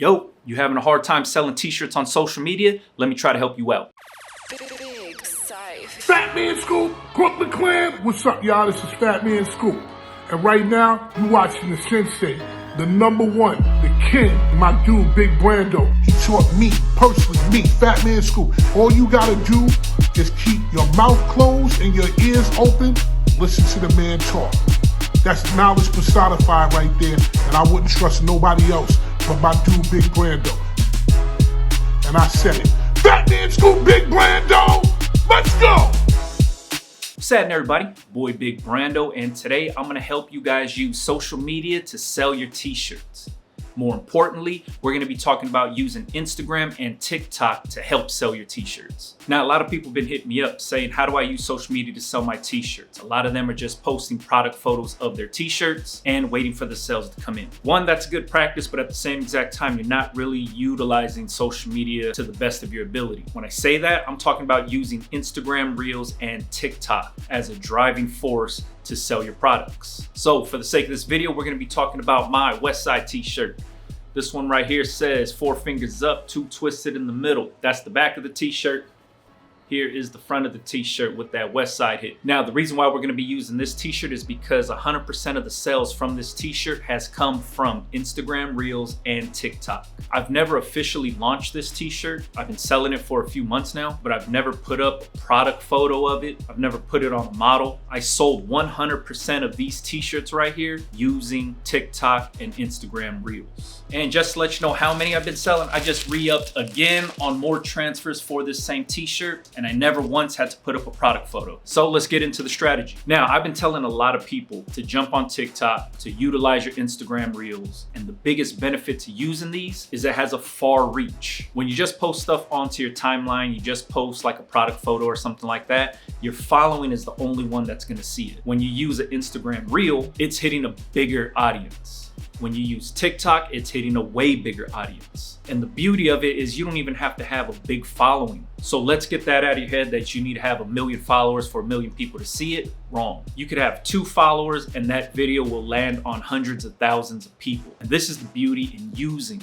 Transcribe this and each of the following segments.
Yo, you having a hard time selling t-shirts on social media? Let me try to help you out. Fat Man Scoop, Brooklyn Clan, what's up y'all? This is Fat Man Scoop. And right now, you watching the sensei, the number one, the king, my dude, Big Brandoh. He taught me, personally, me, Fat Man Scoop. All you gotta do is keep your mouth closed and your ears open. Listen to the man talk. That's knowledge personified right there, and I wouldn't trust nobody else but my dude, Big Brandoh. And I said it. Fat Man Scoop, Big Brandoh, let's go! What's happening, everybody? Boy, Big Brandoh, and today I'm gonna help you guys use social media to sell your t-shirts. More importantly, we're gonna be talking about using Instagram and TikTok to help sell your t-shirts. Now, a lot of people have been hitting me up saying, how do I use social media to sell my t-shirts? A lot of them are just posting product photos of their t-shirts and waiting for the sales to come in. One, that's a good practice, but at the same exact time, you're not really utilizing social media to the best of your ability. When I say that, I'm talking about using Instagram Reels and TikTok as a driving force to sell your products. So for the sake of this video, we're gonna be talking about my Westside t-shirt. This one right here says 4 fingers up, 2 twisted in the middle. That's the back of the t-shirt. Here is the front of the t-shirt with that Westside hit. Now, the reason why we're gonna be using this t-shirt is because 100% of the sales from this t-shirt has come from Instagram Reels and TikTok. I've never officially launched this t-shirt. I've been selling it for a few months now, but I've never put up a product photo of it. I've never put it on a model. I sold 100% of these t-shirts right here using TikTok and Instagram Reels. And just to let you know how many I've been selling, I just re-upped again on more transfers for this same t-shirt, and I never once had to put up a product photo. So let's get into the strategy. Now, I've been telling a lot of people to jump on TikTok, to utilize your Instagram Reels, and the biggest benefit to using these is it has a far reach. When you just post stuff onto your timeline, you just post like a product photo or something like that, your following is the only one that's gonna see it. When you use an Instagram Reel, it's hitting a bigger audience. When you use TikTok, it's hitting a way bigger audience. And the beauty of it is you don't even have to have a big following. So let's get that out of your head that you need to have 1 million followers for 1 million people to see it. Wrong. You could have 2 followers and that video will land on hundreds of thousands of people. And this is the beauty in using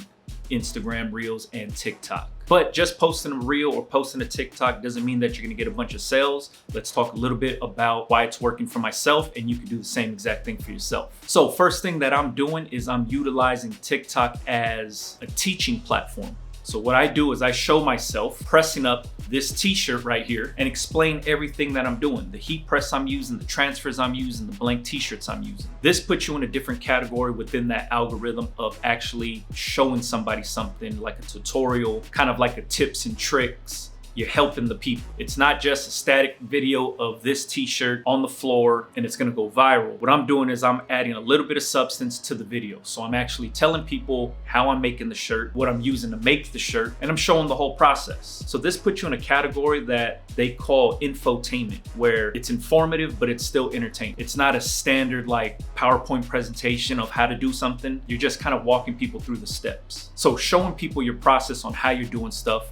Instagram Reels and TikTok. But just posting a reel or posting a TikTok doesn't mean that you're gonna get a bunch of sales. Let's talk a little bit about why it's working for myself, and you can do the same exact thing for yourself. So first thing that I'm doing is I'm utilizing TikTok as a teaching platform. So what I do is I show myself pressing up this t-shirt right here and explain everything that I'm doing. The heat press I'm using, the transfers I'm using, the blank t-shirts I'm using. This puts you in a different category within that algorithm of actually showing somebody something like a tutorial, kind of like a tips and tricks. You're helping the people. It's not just a static video of this t-shirt on the floor and it's gonna go viral. What I'm doing is I'm adding a little bit of substance to the video. So I'm actually telling people how I'm making the shirt, what I'm using to make the shirt, and I'm showing the whole process. So this puts you in a category that they call infotainment, where it's informative, but it's still entertaining. It's not a standard like PowerPoint presentation of how to do something. You're just kind of walking people through the steps. So showing people your process on how you're doing stuff,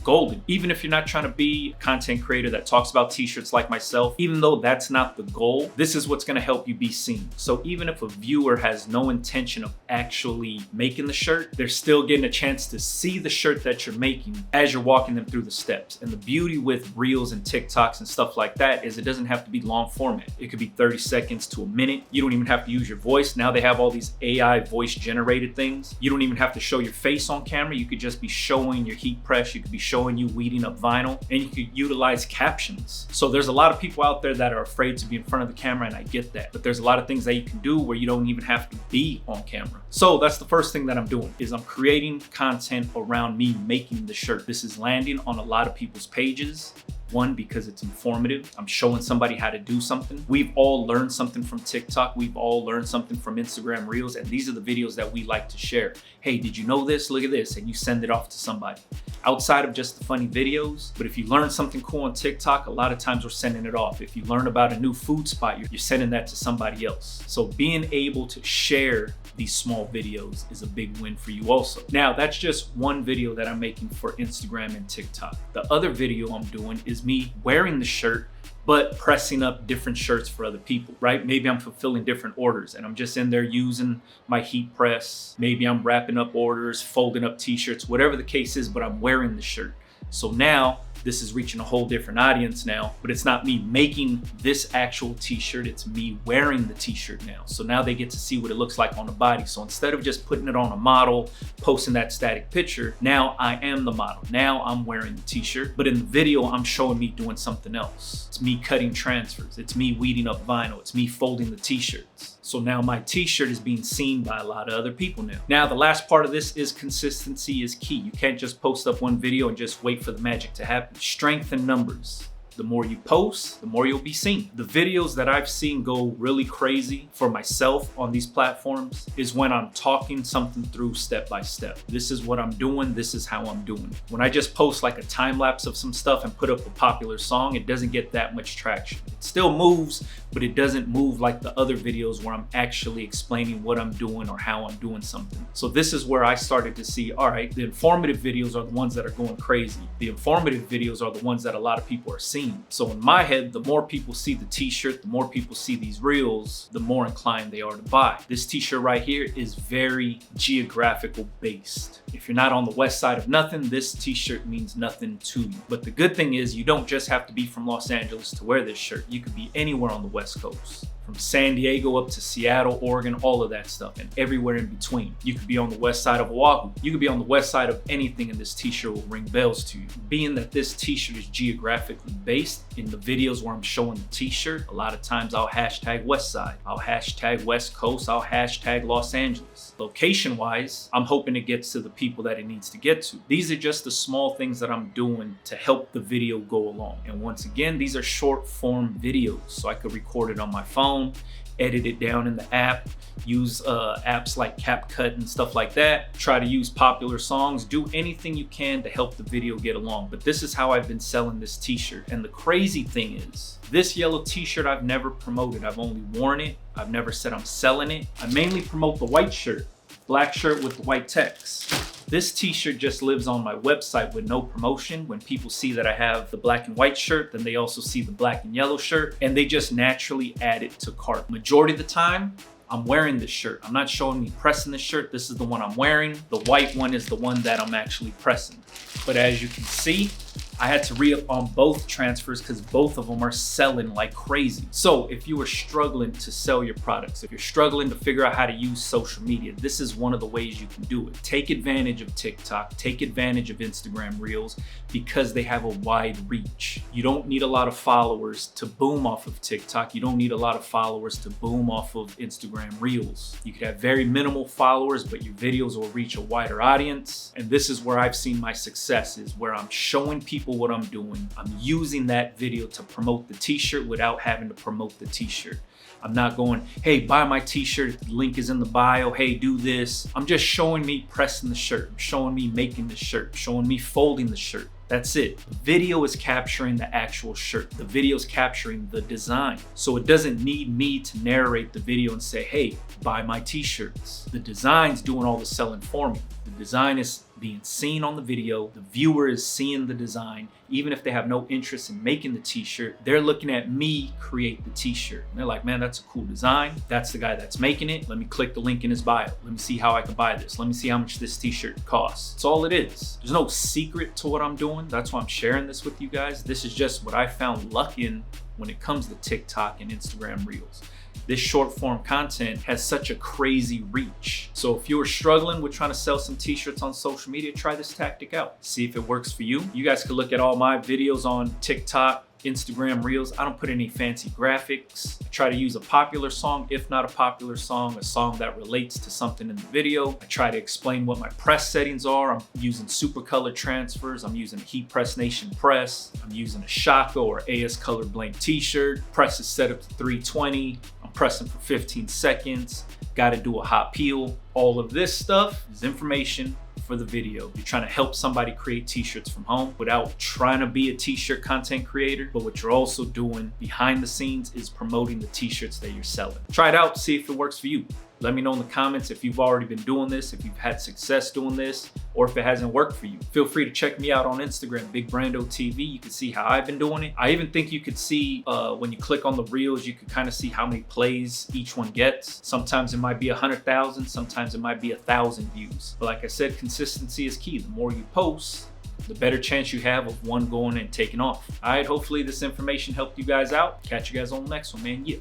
golden. Even if you're not trying to be a content creator that talks about t-shirts like myself, even though that's not the goal, this is what's gonna help you be seen. So even if a viewer has no intention of actually making the shirt, they're still getting a chance to see the shirt that you're making as you're walking them through the steps. And the beauty with Reels and TikToks and stuff like that is it doesn't have to be long format. It could be 30 seconds to a minute. You don't even have to use your voice. Now they have all these AI voice generated things. You don't even have to show your face on camera. You could just be showing your heat press. You could be showing you weeding up vinyl, and you could utilize captions. So there's a lot of people out there that are afraid to be in front of the camera, and I get that, but there's a lot of things that you can do where you don't even have to be on camera. So that's the first thing that I'm doing is I'm creating content around me making the shirt. This is landing on a lot of people's pages. One, because it's informative. I'm showing somebody how to do something. We've all learned something from TikTok. We've all learned something from Instagram Reels, and these are the videos that we like to share. Hey, did you know this? Look at this, and you send it off to somebody. Outside of just the funny videos, but if you learn something cool on TikTok, a lot of times we're sending it off. If you learn about a new food spot, you're sending that to somebody else. So being able to share these small videos is a big win for you also. Now, that's just one video that I'm making for Instagram and TikTok. The other video I'm doing is me wearing the shirt, but pressing up different shirts for other people, right? Maybe I'm fulfilling different orders and I'm just in there using my heat press. Maybe I'm wrapping up orders, folding up t-shirts, whatever the case is, but I'm wearing the shirt. So now this is reaching a whole different audience now, but it's not me making this actual t-shirt, it's me wearing the t-shirt now. So now they get to see what it looks like on the body. So instead of just putting it on a model, posting that static picture, now I am the model. Now I'm wearing the t-shirt, but in the video, I'm showing me doing something else. It's me cutting transfers. It's me weeding up vinyl. It's me folding the t-shirts. So now my t-shirt is being seen by a lot of other people now. Now, the last part of this is consistency is key. You can't just post up one video and just wait for the magic to happen. Strength in numbers. The more you post, the more you'll be seen. The videos that I've seen go really crazy for myself on these platforms is when I'm talking something through step by step. This is what I'm doing, this is how I'm doing it. When I just post like a time lapse of some stuff and put up a popular song, it doesn't get that much traction. It still moves, but it doesn't move like the other videos where I'm actually explaining what I'm doing or how I'm doing something. So this is where I started to see, all right, the informative videos are the ones that are going crazy. The informative videos are the ones that a lot of people are seeing. So in my head, the more people see the t-shirt, the more people see these reels, the more inclined they are to buy. This t-shirt right here is very geographical based. If you're not on the west side of nothing, this t-shirt means nothing to you. But the good thing is you don't just have to be from Los Angeles to wear this shirt. You could be anywhere on the West Coast. From San Diego up to Seattle, Oregon, all of that stuff, and everywhere in between. You could be on the west side of Oahu. You could be on the west side of anything, and this t-shirt will ring bells to you. Being that this t-shirt is geographically based, in the videos where I'm showing the t-shirt, a lot of times I'll hashtag west side, I'll hashtag west coast, I'll hashtag Los Angeles. Location-wise, I'm hoping it gets to the people that it needs to get to. These are just the small things that I'm doing to help the video go along. And once again, these are short form videos, so I could record it on my phone, edit it down in the app, use apps like CapCut and stuff like that, try to use popular songs, do anything you can to help the video get along. But this is how I've been selling this t-shirt. And the crazy thing is, this yellow t-shirt I've never promoted. I've only worn it. I've never said I'm selling it. I mainly promote the white shirt, black shirt with the white text. This t-shirt just lives on my website with no promotion. When people see that I have the black and white shirt, then they also see the black and yellow shirt, and they just naturally add it to cart. Majority of the time, I'm wearing this shirt. I'm not showing me pressing this shirt. This is the one I'm wearing. The white one is the one that I'm actually pressing. But as you can see, I had to re-up on both transfers because both of them are selling like crazy. So if you are struggling to sell your products, if you're struggling to figure out how to use social media, this is one of the ways you can do it. Take advantage of TikTok, take advantage of Instagram Reels because they have a wide reach. You don't need a lot of followers to boom off of TikTok. You don't need a lot of followers to boom off of Instagram Reels. You could have very minimal followers, but your videos will reach a wider audience. And this is where I've seen my success is where I'm showing people what I'm doing. I'm using that video to promote the t-shirt without having to promote the t-shirt. I'm not going, hey, buy my t-shirt, the link is in the bio, hey, do this. I'm just showing me pressing the shirt, showing me making the shirt, showing me folding the shirt. That's it. The video is capturing the actual shirt. The video is capturing the design. So it doesn't need me to narrate the video and say, hey, buy my t-shirts. The design's doing all the selling for me. The design is being seen on the video. The viewer is seeing the design. Even if they have no interest in making the t-shirt, they're looking at me create the t-shirt. And they're like, man, that's a cool design. That's the guy that's making it. Let me click the link in his bio. Let me see how I can buy this. Let me see how much this t-shirt costs. That's all it is. There's no secret to what I'm doing. That's why I'm sharing this with you guys. This is just what I found luck in when it comes to TikTok and Instagram Reels. This short form content has such a crazy reach. So if you're struggling with trying to sell some t-shirts on social media, try this tactic out. See if it works for you. You guys can look at all my videos on TikTok, Instagram Reels. I don't put any fancy graphics. I try to use a popular song, if not a popular song, a song that relates to something in the video. I try to explain what my press settings are. I'm using Supacolor Transfers. I'm using a Heat Press Nation press. I'm using a Shaka or AS Color Blank t-shirt. Press is set up to 320. I'm pressing for 15 seconds. Got to do a hot peel. All of this stuff is information for the video. You're trying to help somebody create t-shirts from home without trying to be a t-shirt content creator, but what you're also doing behind the scenes is promoting the t-shirts that you're selling. Try it out, see if it works for you. Let me know in the comments if you've already been doing this, if you've had success doing this, or if it hasn't worked for you. Feel free to check me out on Instagram, Big Brandoh TV. You can see how I've been doing it. I even think you could see, when you click on the reels, you could kind of see how many plays each one gets. Sometimes it might be 100,000, sometimes it might be 1,000 views. But like I said, consistency is key. The more you post, the better chance you have of one going and taking off. All right, hopefully this information helped you guys out. Catch you guys on the next one, man. Yeah.